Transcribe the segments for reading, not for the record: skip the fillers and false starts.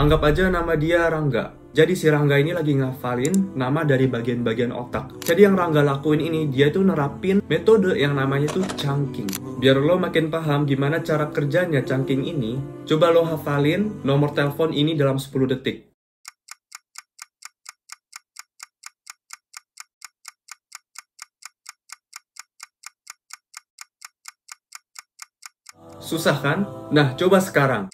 Anggap aja nama dia Rangga. Jadi si Rangga ini lagi ngafalin nama dari bagian-bagian otak. Jadi yang Rangga lakuin ini, dia tuh nerapin metode yang namanya tuh chunking. Biar lo makin paham gimana cara kerjanya chunking ini, coba lo hafalin nomor telepon ini dalam 10 detik. Susah kan? Nah, coba sekarang.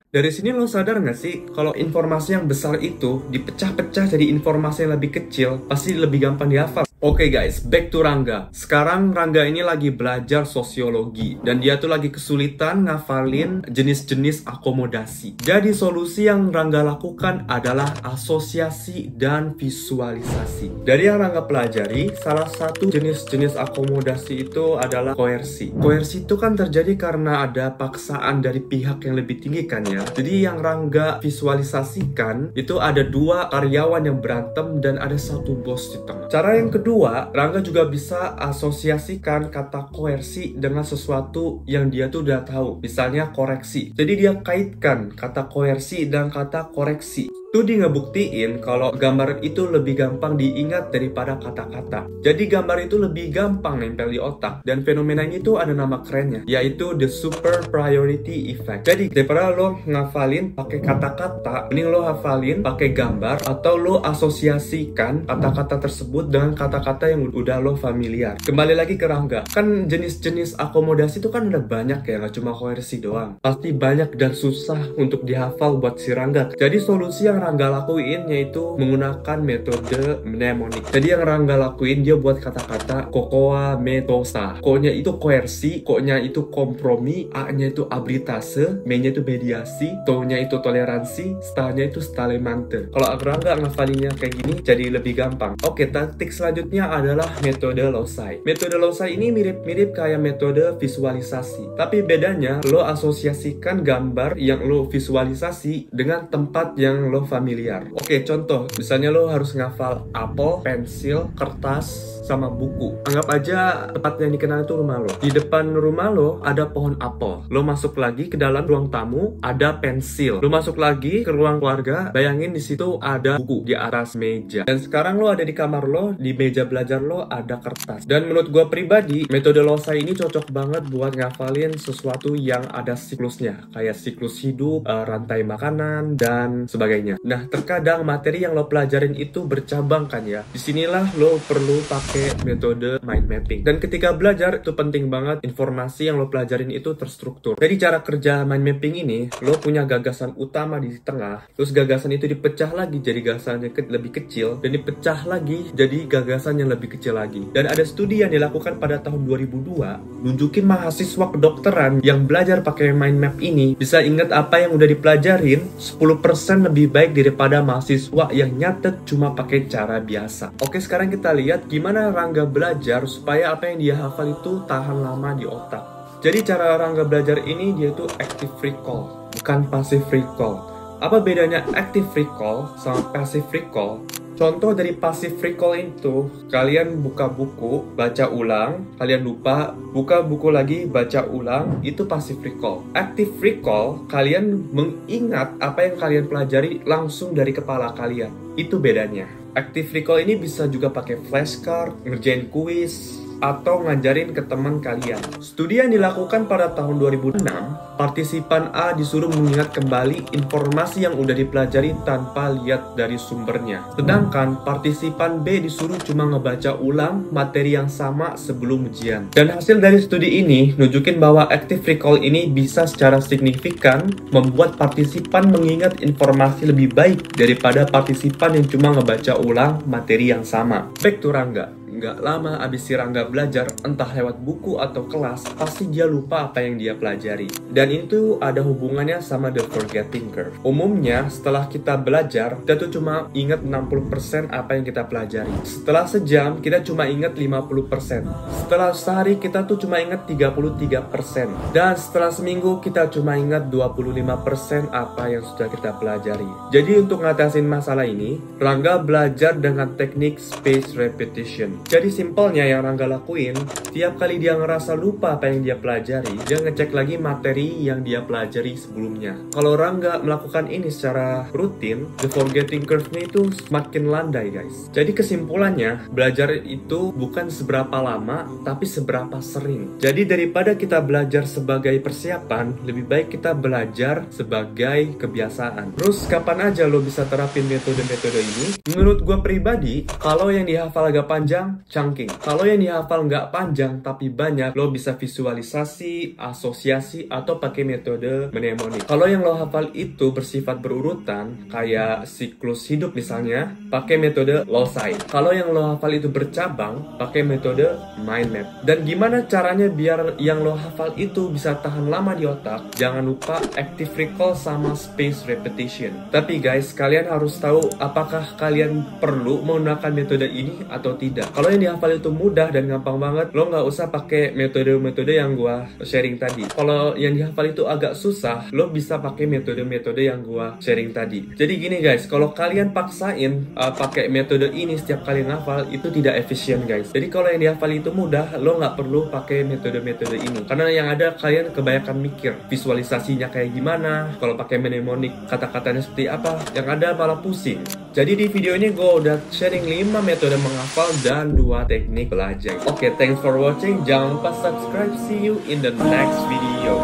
Dari sini lo sadar nggak sih, kalau informasi yang besar itu dipecah-pecah jadi informasi yang lebih kecil, pasti lebih gampang dihafal. Oke guys, back to Rangga. Sekarang Rangga ini lagi belajar sosiologi, dan dia tuh lagi kesulitan ngafalin jenis-jenis akomodasi. Jadi solusi yang Rangga lakukan adalah asosiasi dan visualisasi. Dari yang Rangga pelajari, salah satu jenis-jenis akomodasi itu adalah koersi. Koersi itu kan terjadi karena ada paksaan dari pihak yang lebih tinggi kan ya. Jadi yang Rangga visualisasikan itu ada 2 karyawan yang berantem dan ada 1 bos di tengah. Cara yang kedua, Rangga juga bisa asosiasikan kata koersi dengan sesuatu yang dia tuh udah tahu. Misalnya koreksi. Jadi dia kaitkan kata koersi dan kata koreksi. Itu dia ngebuktiin kalau gambar itu lebih gampang diingat daripada kata-kata. Jadi gambar itu lebih gampang nempel di otak. Dan fenomena ini tuh ada nama kerennya, yaitu the super priority effect. Jadi daripada lo ngafalin pakai kata-kata, mending lo hafalin pakai gambar atau lo asosiasikan kata-kata tersebut dengan kata-kata yang udah lo familiar. Kembali lagi ke Rangga, kan jenis-jenis akomodasi itu kan ada banyak ya, nggak cuma koersi doang. Pasti banyak dan susah untuk dihafal buat si Rangga. Jadi solusi yang Rangga lakuin yaitu menggunakan metode mnemonik. Jadi yang Rangga lakuin, dia buat kata-kata kokoa metosa. Ko-nya itu koersi, ko-nya itu kompromi, a-nya itu abritase, me-nya itu mediasi, to-nya itu toleransi, sta-nya itu stalemante. Kalau Rangga ngafalinnya kayak gini jadi lebih gampang. Oke, taktik selanjutnya adalah metode Losai. Metode Losai ini mirip-mirip kayak metode visualisasi, tapi bedanya lo asosiasikan gambar yang lo visualisasi dengan tempat yang lo familiar. Oke, contoh, misalnya lo harus ngafal apel, pensil, kertas, sama buku. Anggap aja tempat yang dikenal itu rumah lo. Di depan rumah lo ada pohon apel. Lo masuk lagi ke dalam ruang tamu, ada pensil. Lo masuk lagi ke ruang keluarga, bayangin di situ ada buku di atas meja. Dan sekarang lo ada di kamar lo, di meja belajar lo ada kertas. Dan menurut gue pribadi, metode Losai ini cocok banget buat ngafalin sesuatu yang ada siklusnya, kayak siklus hidup, rantai makanan, dan sebagainya. Nah, terkadang materi yang lo pelajarin itu bercabang kan ya. Disinilah lo perlu pakai metode mind mapping. Dan ketika belajar, itu penting banget informasi yang lo pelajarin itu terstruktur. Jadi cara kerja mind mapping ini, lo punya gagasan utama di tengah, terus gagasan itu dipecah lagi jadi gagasan yang lebih kecil, dan dipecah lagi jadi gagasan yang lebih kecil lagi. Dan ada studi yang dilakukan pada tahun 2002, nunjukin mahasiswa kedokteran yang belajar pakai mind map ini bisa ingat apa yang udah dipelajarin 10% lebih baik daripada mahasiswa yang nyatet cuma pakai cara biasa. Oke, sekarang kita lihat gimana Rangga belajar supaya apa yang dia hafal itu tahan lama di otak. Jadi cara Rangga belajar ini dia itu active recall, bukan passive recall. Apa bedanya active recall sama passive recall? Contoh dari passive recall itu, kalian buka buku, baca ulang, kalian lupa, buka buku lagi, baca ulang, itu passive recall. Active recall, kalian mengingat apa yang kalian pelajari langsung dari kepala kalian. Itu bedanya. Active recall ini bisa juga pakai flashcard, ngerjain kuis, atau ngajarin ke teman kalian. Studi yang dilakukan pada tahun 2006, partisipan A disuruh mengingat kembali informasi yang udah dipelajari tanpa lihat dari sumbernya. Sedangkan partisipan B disuruh cuma ngebaca ulang materi yang sama sebelum ujian. Dan hasil dari studi ini nunjukin bahwa active recall ini bisa secara signifikan membuat partisipan mengingat informasi lebih baik daripada partisipan yang cuma ngebaca ulang materi yang sama. Back to Rangga. Nggak lama abis si Rangga belajar, entah lewat buku atau kelas, pasti dia lupa apa yang dia pelajari. Dan itu ada hubungannya sama the forgetting curve. Umumnya, setelah kita belajar, kita tuh cuma ingat 60% apa yang kita pelajari. Setelah sejam, kita cuma ingat 50%. Setelah sehari, kita tuh cuma ingat 33%. Dan setelah seminggu, kita cuma ingat 25% apa yang sudah kita pelajari. Jadi untuk ngatasin masalah ini, Rangga belajar dengan teknik space repetition. Jadi simpelnya yang Rangga lakuin, tiap kali dia ngerasa lupa apa yang dia pelajari, dia ngecek lagi materi yang dia pelajari sebelumnya. Kalau Rangga melakukan ini secara rutin, the forgetting curve-nya itu semakin landai guys. Jadi kesimpulannya, belajar itu bukan seberapa lama, tapi seberapa sering. Jadi daripada kita belajar sebagai persiapan, lebih baik kita belajar sebagai kebiasaan. Terus kapan aja lo bisa terapin metode-metode ini? Menurut gue pribadi, kalau yang dihafal agak panjang, chunking. Kalau yang dihafal nggak panjang tapi banyak, lo bisa visualisasi, asosiasi, atau pakai metode mnemonik. Kalau yang lo hafal itu bersifat berurutan, kayak siklus hidup misalnya, pakai metode losai. Kalau yang lo hafal itu bercabang, pakai metode mind map. Dan gimana caranya biar yang lo hafal itu bisa tahan lama di otak? Jangan lupa active recall sama space repetition. Tapi guys, kalian harus tahu apakah kalian perlu menggunakan metode ini atau tidak. Kalau yang dihafal itu mudah dan gampang banget, lo nggak usah pakai metode-metode yang gua sharing tadi. Kalau yang dihafal itu agak susah, lo bisa pakai metode-metode yang gua sharing tadi. Jadi gini guys, kalau kalian paksain pakai metode ini setiap kali ngafal, itu tidak efisien guys. Jadi kalau yang dihafal itu mudah, lo nggak perlu pakai metode-metode ini. Karena yang ada kalian kebanyakan mikir visualisasinya kayak gimana, kalau pakai mnemonik kata-katanya seperti apa, yang ada malah pusing. Jadi di video ini gue udah sharing 5 metode menghafal dan 2 teknik belajar. Oke, thanks for watching. Jangan lupa subscribe. See you in the next video.